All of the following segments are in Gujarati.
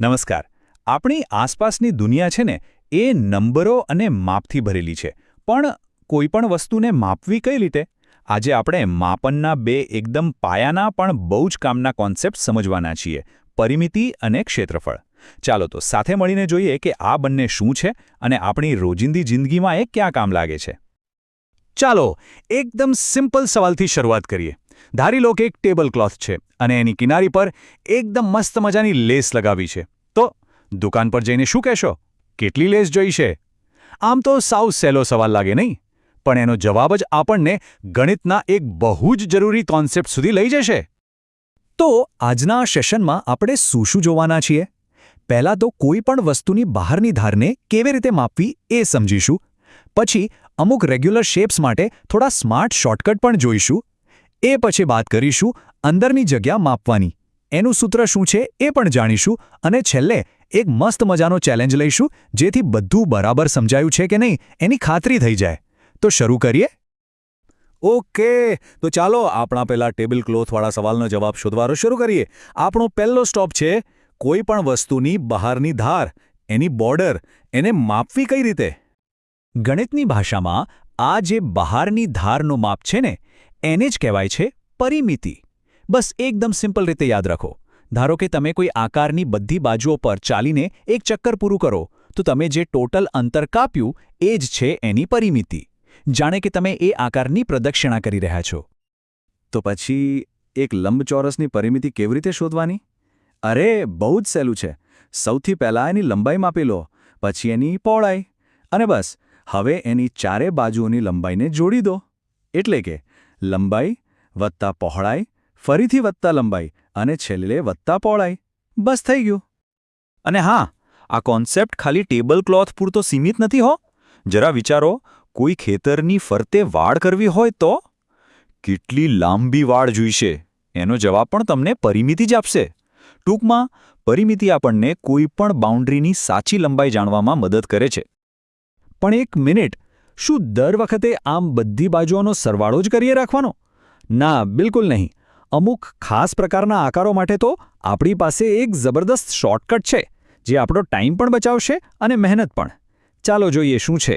નમસ્કાર. આપણી આસપાસની દુનિયા છે ને એ નંબરો અને માપથી ભરેલી છે. પણ કોઈપણ વસ્તુને માપવી કઈ રીતે? આજે આપણે માપનના બે એકદમ પાયાના પણ બહુ જ કામના કોન્સેપ્ટ સમજવાના છીએ: પરિમિતિ અને ક્ષેત્રફળ. ચાલો તો સાથે મળીને જોઈએ કે આ બંને શું છે અને આપણી રોજિંદી જિંદગીમાં એ ક્યાં કામ લાગે છે. ચાલો એકદમ સિમ્પલ સવાલથી શરૂઆત કરીએ. ધારી લો કે એક ટેબલ ક્લોથ છે અને એની કિનારી પર એકદમ મસ્ત મજાની લેસ લગાવી છે. તો દુકાન પર જઈને શું કહેશો? કેટલી લેસ જોઈશે? આમ તો સાવ સહેલો સવાલ લાગે નહીં, પણ એનો જવાબ જ આપણને ગણિતના એક બહુ જ જરૂરી કોન્સેપ્ટ સુધી લઈ જશે. તો આજના સેશનમાં આપણે શું જોવાના છીએ? પહેલાં તો કોઈ પણ વસ્તુની બહારની ધારને કેવી રીતે માપવી એ સમજીશું. પછી અમુક રેગ્યુલર શેપ્સ માટે થોડા સ્માર્ટ શોર્ટકટ પણ જોઈશું. એ પછી વાત કરીશું અંદરની જગ્યા માપવાની. એનું સૂત્ર શું છે એ પણ જાણીશું. અને છેલ્લે એક મસ્ત મજાનો ચેલેન્જ લઈશું, જેથી બધું બરાબર સમજાયું છે કે નહીં એની ખાતરી થઈ જાય. તો શરૂ કરીએ. ઓકે, તો ચાલો આપણા પહેલા ટેબલ ક્લોથવાળા સવાલનો જવાબ શોધવાનો શરૂ કરીએ. આપણો પહેલો સ્ટોપ છે કોઈ પણ વસ્તુની બહારની ધાર, એની બોર્ડર, એને માપવી કઈ રીતે? ગણિતની ભાષામાં આ જે બહારની ધારનો માપ છે ને, એને જ કહેવાય છે પરિમિતિ. બસ એકદમ સિમ્પલ રીતે યાદ રાખો. ધારો કે તમે કોઈ આકારની બધી બાજુઓ પર ચાલીને એક ચક્કર પૂરું કરો, તો તમે જે ટોટલ અંતર કાપ્યું એ જ છે એની પરિમિતિ. જાણે કે તમે એ આકારની પ્રદક્ષિણા કરી રહ્યા છો. તો પછી એક લંબચોરસની પરિમિતિ કેવી રીતે શોધવાની? અરે બહુ જ સહેલું છે. સૌથી પહેલાં એની લંબાઈ માપી લો, પછી એની પહોળાઈ, અને બસ હવે એની ચારે બાજુઓની લંબાઈને જોડી દો. એટલે કે લંબાઈ વત્તા પહોળાઈ, ફરીથી વત્તા લંબાઈ, અને છેલ્લે વત્તા પહોળાઈ. બસ થઈ ગયું. અને હા, આ કોન્સેપ્ટ ખાલી ટેબલ ક્લોથ પૂરતો સીમિત નથી હો. જરા વિચારો, કોઈ ખેતરની ફરતે વાડ કરવી હોય તો કેટલી લાંબી વાડ જોઈશે? એનો જવાબ પણ તમને પરિમિતિ જ આપશે. ટૂંકમાં પરિમિતિ આપણને કોઈ પણ બાઉન્ડ્રીની સાચી લંબાઈ જાણવામાં મદદ કરે છે. પણ એક મિનિટ, શું દર વખતે આમ બધી બાજુઓનો સરવાળો જ કરીએ રાખવાનો? ના, બિલકુલ નહીં. અમુક ખાસ પ્રકારના આકારો માટે તો આપણી પાસે એક જબરદસ્ત શોર્ટકટ છે, જે આપણો ટાઈમ પણ બચાવશે અને મહેનત પણ. ચાલો જોઈએ શું છે.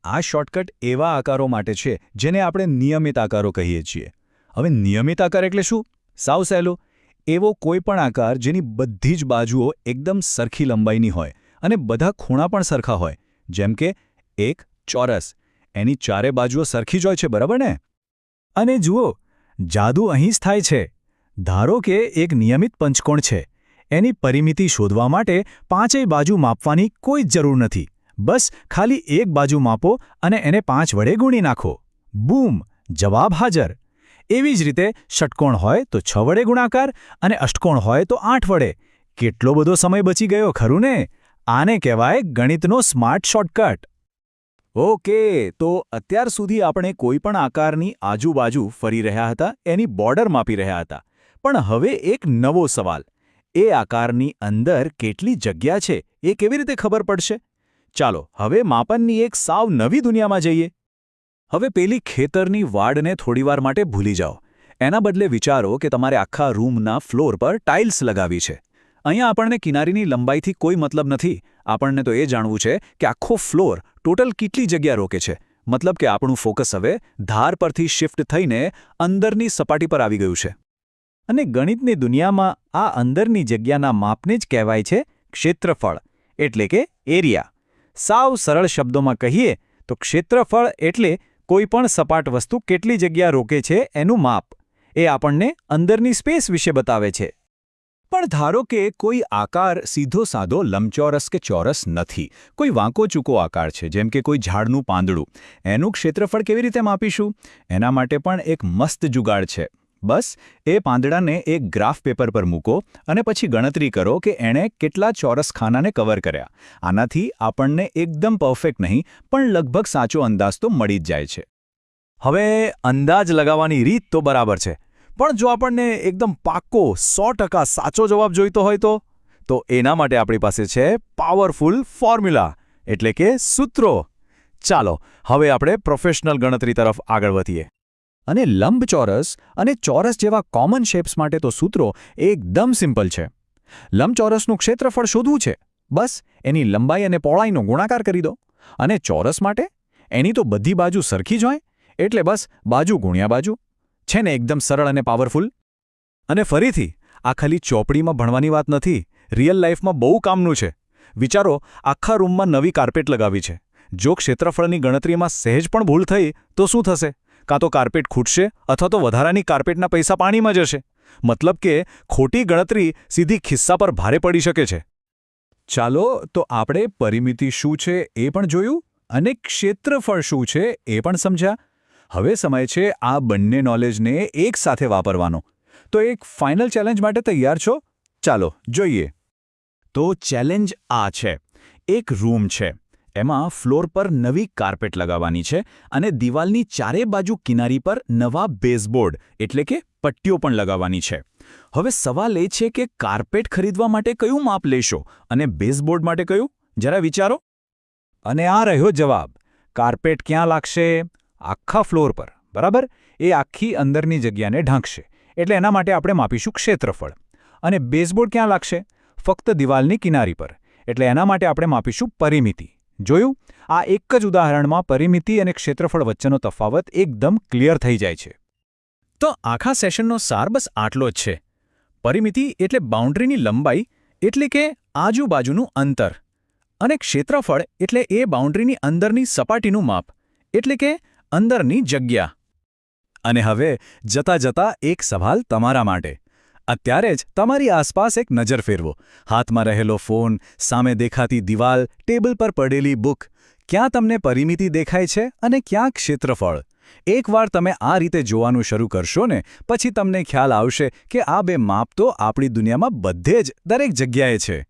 આ શોર્ટકટ એવા આકારો માટે છે જેને આપણે નિયમિત આકારો કહીએ છીએ. હવે નિયમિત આકાર એટલે શું? સાવ સહેલું. એવો કોઈ પણ આકાર જેની બધી જ બાજુઓ એકદમ સરખી લંબાઈની હોય અને બધા ખૂણા પણ સરખા હોય. જેમ કે એક ચોરસ, એની ચારે બાજુઓ સરખી જ હોય છે, બરાબર ને? અને જુઓ, જાદુ અહીં જ થાય છે. ધારો કે એક નિયમિત પંચકોણ છે. એની પરિમિતિ શોધવા માટે પાંચેય બાજુ માપવાની કોઈ જ જરૂર નથી. બસ ખાલી એક બાજુ માપો અને એને 5 વડે ગુણી નાખો. બૂમ! જવાબ હાજર. એવી જ રીતે ષટકોણ હોય તો 6 વડે ગુણાકાર અને અષ્ટકોણ હોય તો 8 વડે. કેટલો બધો સમય બચી ગયો, ખરું ને? આને કહેવાય ગણિતનો સ્માર્ટ શોર્ટકટ. ઓકે, તો અત્યાર સુધી આપણે કોઈ પણ આકારની આજુબાજુ ફરી રહ્યા હતા, એની બોર્ડર માપી રહ્યા હતા. પણ હવે એક નવો સવાલ: એ આકારની અંદર કેટલી જગ્યા છે એ કેવી રીતે ખબર પડશે? ચાલો હવે માપનની એક સાવ નવી દુનિયામાં જઈએ. હવે પેલી ખેતરની વાડને થોડીવાર માટે ભૂલી જાઓ. એના બદલે વિચારો કે તમારે આખા રૂમના ફ્લોર પર ટાઇલ્સ લગાવી છે. અહીંયા આપણને કિનારીની લંબાઈથી કોઈ મતલબ નથી. આપણને તો એ જાણવું છે કે આખો ફ્લોર ટોટલ કેટલી જગ્યા રોકે છે. મતલબ કે આપણું ફોકસ હવે ધાર પરથી શિફ્ટ થઈને અંદરની સપાટી પર આવી ગયું છે. અને ગણિતની દુનિયામાં આ અંદરની જગ્યાના માપને જ કહેવાય છે ક્ષેત્રફળ, એટલે કે એરિયા. સાવ સરળ શબ્દોમાં કહીએ તો ક્ષેત્રફળ એટલે કોઈ પણ સપાટ વસ્તુ કેટલી જગ્યા રોકે છે એનું માપ. એ આપણને અંદરની સ્પેસ વિશે બતાવે છે. પણ ધારો કે કોઈ આકાર સીધો સાધો લંબચોરસ કે ચોરસ નથી. કોઈ વાંકો ચૂકો આકાર છે, જેમ કે કોઈ ઝાડનું પાંદડું. એનું ક્ષેત્રફળ કેવી રીતે માપીશું? એના માટે પણ એક મસ્ત જુગાડ છે. બસ એ પાંદડાને એક ગ્રાફ પેપર પર મૂકો અને પછી ગણતરી કરો કે એણે કેટલા ચોરસ ખાનાને કવર કર્યા. આનાથી આપણને એકદમ પરફેક્ટ નહીં, પણ લગભગ સાચો અંદાજ તો મળી જ જાય છે. હવે અંદાજ લગાવવાની રીત તો બરાબર છે, પણ જો આપણને એકદમ પાક્કો 100% સાચો જવાબ જોઈતો હોય તો એના માટે આપણી પાસે છે પાવરફુલ ફોર્મ્યુલા, એટલે કે સૂત્રો. ચાલો હવે આપણે પ્રોફેશનલ ગણતરી તરફ આગળ વધીએ. અને લંબચોરસ અને ચોરસ જેવા કોમન શેપ્સ માટે તો સૂત્રો એકદમ સિમ્પલ છે. લંબચોરસનું ક્ષેત્રફળ શોધવું છે, બસ એની લંબાઈ અને પહોળાઈનો ગુણાકાર કરી દો. અને ચોરસ માટે એની તો બધી બાજુ સરખી જ હોય, એટલે બસ બાજુ ગુણ્યા બાજુ. છે ને એકદમ સરળ અને પાવરફુલ. અને ફરીથી આ ખાલી ચોપડીમાં ભણવાની વાત નથી, રિયલ લાઈફમાં બહુ કામનું છે. વિચારો, આખા રૂમમાં નવી કાર્પેટ લગાવી છે. જો ક્ષેત્રફળની ગણતરીમાં સહેજ પણ ભૂલ થઈ તો શું થશે? કાં તો કાર્પેટ ખૂટશે અથવા તો વધારાની કાર્પેટના પૈસા પાણીમાં જશે. મતલબ કે ખોટી ગણતરી સીધી ખિસ્સા પર ભારે પડી શકે છે. ચાલો તો આપણે પરિમિતિ શું છે એ પણ જોયું અને ક્ષેત્રફળ શું છે એ પણ સમજ્યા. હવે સમય છે આ બંને નોલેજને એક સાથે વાપરવાનો. તો એક ફાઇનલ ચેલેન્જ માટે તૈયાર છો? ચાલો જોઈએ. તો ચેલેન્જ આ છે. એક રૂમ છે. એમાં ફ્લોર પર નવી કાર્પેટ લગાવવાની છે અને દિવાલની ચારે બાજુ કિનારી પર નવા બેઝબોર્ડ એટલે કે પટ્ટીઓ પણ લગાવવાની છે. હવે સવાલ એ છે કે કાર્પેટ ખરીદવા માટે કયું માપ લેશો અને બેઝબોર્ડ માટે કયું? જરા વિચારો. અને આ રહ્યો જવાબ. કાર્પેટ ક્યાં લાગશે? આખા ફ્લોર પર, બરાબર? એ આખી અંદરની જગ્યાને ઢાંકશે. એટલે એના માટે આપણે માપીશું ક્ષેત્રફળ. અને બેઝબોર્ડ ક્યાં લાગશે? ફક્ત દિવાલની કિનારી પર. એટલે એના માટે આપણે માપીશું પરિમિતિ. જોયું? આ એક જ ઉદાહરણમાં પરિમિતિ અને ક્ષેત્રફળ વચ્ચેનો તફાવત એકદમ ક્લિયર થઈ જાય છે. તો આખા સેશનનો સાર બસ આટલો જ છે. પરિમિતિ એટલે બાઉન્ડ્રીની લંબાઈ, એટલે કે આજુબાજુનું અંતર. અને ક્ષેત્રફળ એટલે એ બાઉન્ડ્રીની અંદરની સપાટીનું માપ, એટલે કે અંદરની જગ્યા. અને હવે જતા જતા એક સવાલ તમારા માટે. અત્યારે જ તમારી આસપાસ એક નજર ફેરવો. હાથમાં રહેલો ફોન, સામે દેખાતી દિવાલ, ટેબલ પર પડેલી બુક. ક્યાં તમને પરિમિતિ દેખાય છે અને ક્યાં ક્ષેત્રફળ? એકવાર તમે આ રીતે જોવાનું શરૂ કરશો ને, પછી તમને ખ્યાલ આવશે કે આ બે માપ તો આપણી દુનિયામાં બધે જ દરેક જગ્યાએ છે.